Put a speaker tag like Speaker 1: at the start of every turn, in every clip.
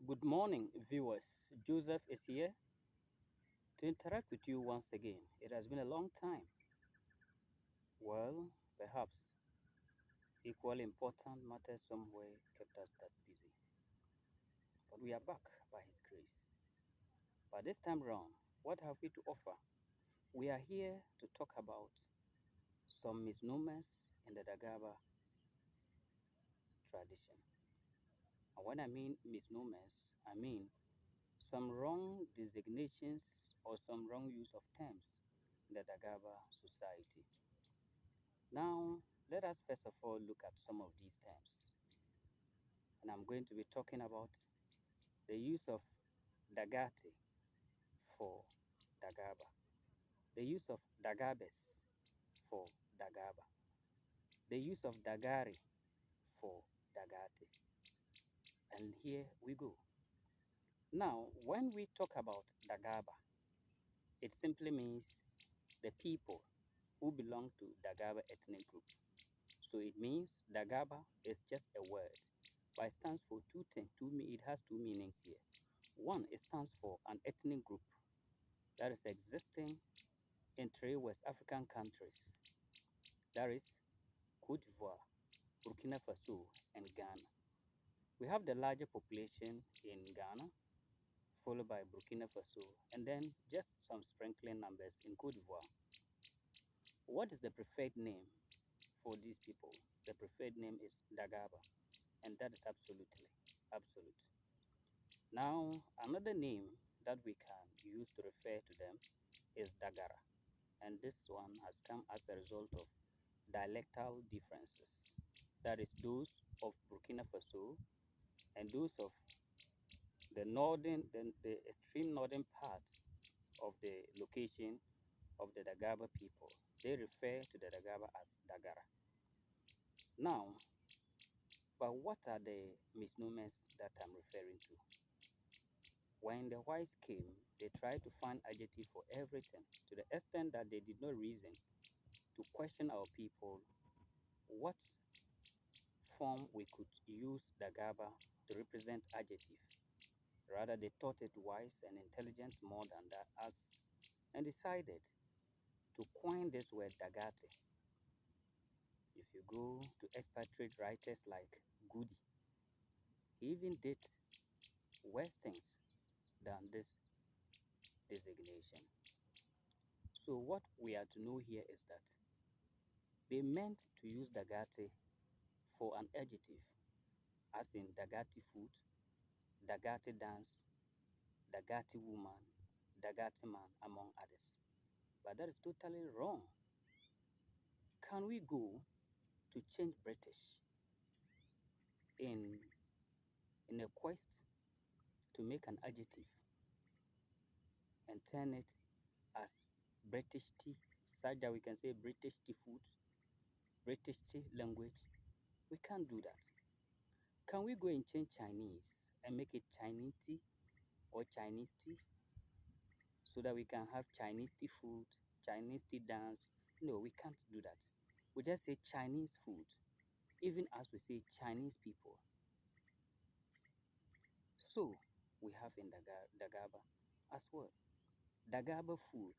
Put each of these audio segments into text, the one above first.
Speaker 1: Good morning, viewers. Joseph is here to interact with you once again. It has been a long time. Well, perhaps equally important matters somewhere kept us that busy. But we are back by His grace. But this time round, what have we to offer? We are here to talk about some misnomers in the Dagaaba tradition. And when I mean misnomers, I mean some wrong designations or some wrong use of terms in the Dagaba society. Now, let us first of all look at some of these terms. And I'm going to be talking about the use of Dagati for Dagaba, the use of Dagabes for Dagaba, the use of Dagari for Dagati. And here we go. Now, when we talk about Dagaba, it simply means the people who belong to Dagaba ethnic group. So it means Dagaba is just a word, but it stands for two things. It has two meanings here. One, it stands for an ethnic group that is existing in three West African countries. That is Cote d'Ivoire, Burkina Faso, and Ghana. We have the larger population in Ghana, followed by Burkina Faso, and then just some sprinkling numbers in Cote d'Ivoire. What is the preferred name for these people? The preferred name is Dagaba, and that is absolutely absolute. Now, another name that we can use to refer to them is Dagara, and this one has come as a result of dialectal differences. That is, those of Burkina Faso and those of the extreme northern part of the location of the Dagaba people. They refer to the Dagaba as Dagara. Now, but what are the misnomers that I'm referring to? When the whites came, they tried to find adjective for everything to the extent that they did not reason to question our people what form we could use Dagaba to represent adjective. Rather, they thought it wise and intelligent more than that us and decided to coin this word Dagate. If you go to expatriate writers like Goody, he even did worse things than this designation. So what we are to know here is that they meant to use Dagate for an adjective, as in Dagati food, Dagati dance, Dagati woman, Dagati man, among others. But that is totally wrong. Can we go to change British in, in a quest to make an adjective and turn it as British tea, such that we can say British tea food, British tea language? We can't do that. Can we go and change Chinese and make it Chinese tea or Chinese tea so that we can have Chinese tea food, Chinese tea dance? No, we can't do that. We just say Chinese food, even as we say Chinese people. So we have in Dagaba as well. Dagaba food,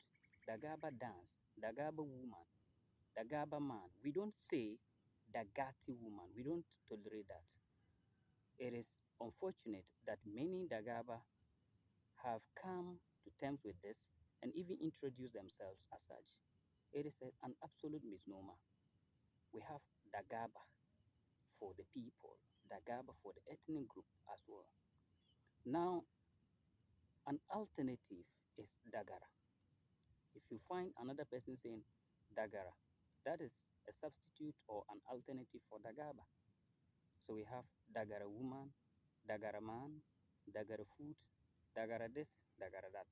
Speaker 1: Dagaba dance, Dagaba woman, Dagaba man. We don't say Dagati woman. We don't tolerate that. It is unfortunate that many Dagaba have come to terms with this and even introduced themselves as such. It is an absolute misnomer. We have Dagaba for the people, Dagaba for the ethnic group as well. Now, an alternative is Dagara. If you find another person saying Dagara, that is a substitute or an alternative for Dagaba. So we have Dagara woman, Dagara man, Dagara food, Dagara this, Dagara that.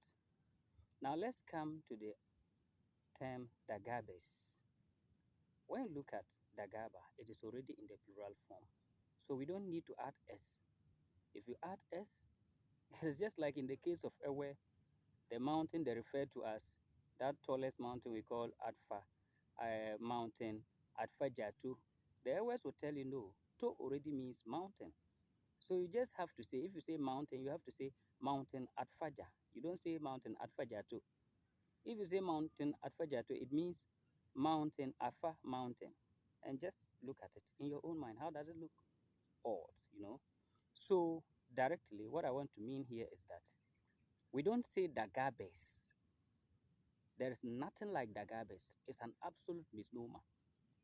Speaker 1: Now let's come to the term Dagabes. When you look at Dagaba, it is already in the plural form. So we don't need to add S. If you add S, it's just like in the case of Ewe, the mountain they refer to as that tallest mountain we call Adfa mountain, Adfa Jatu. The Ewes will tell you no, To already means mountain. So you just have to say, if you say mountain, you have to say mountain at Faja. You don't say mountain at Fajatu. If you say mountain at Fajatu, it means mountain Afa mountain. And just look at it in your own mind. How does it look? Odd. So directly, what I want to mean here is that we don't say Dagabes. There is nothing like Dagabes. It's an absolute misnomer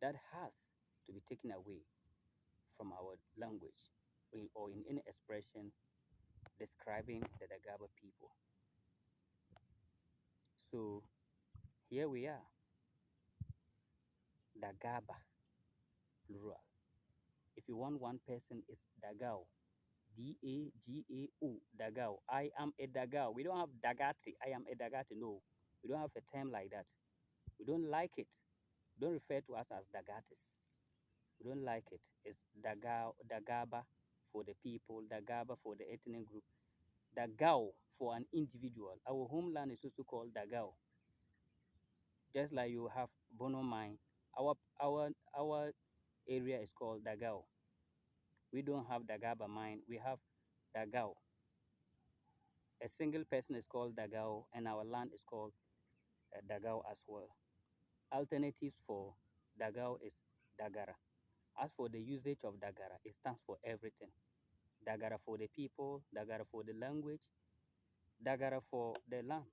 Speaker 1: that has to be taken away from our language or in any expression describing the Dagaba people. So here we are, Dagaba, plural. If you want one person, it's Dagao, Dagao, Dagao. I am a Dagao. We don't have Dagati. I am a Dagati. No, we don't have a term like that. We don't like it. Don't refer to us as Dagatis. We don't like it. It's Dagao, Dagaba for the people, Dagaba for the ethnic group, Dagao for an individual. Our homeland is also called Dagao. Just like you have Bono mine, our area is called Dagao. We don't have Dagaba mine. We have Dagao. A single person is called Dagao, and our land is called Dagao as well. Alternatives for Dagao is Dagara. As for the usage of Dagara, it stands for everything. Dagara for the people, Dagara for the language, Dagara for the land.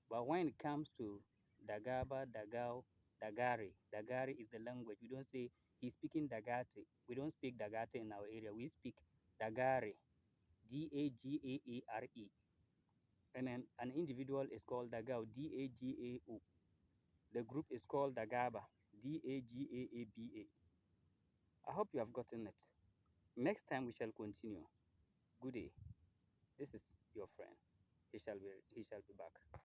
Speaker 1: But when it comes to Dagaba, Dagao, Dagari is the language. We don't say he's speaking Dagati. We don't speak Dagati in our area. We speak Dagari, Dagaare. And then an individual is called Dagao, Dagao. The group is called Dagaba, Dagaaba. I hope you have gotten it. Next time we shall continue. Good day. This is your friend. He shall be back.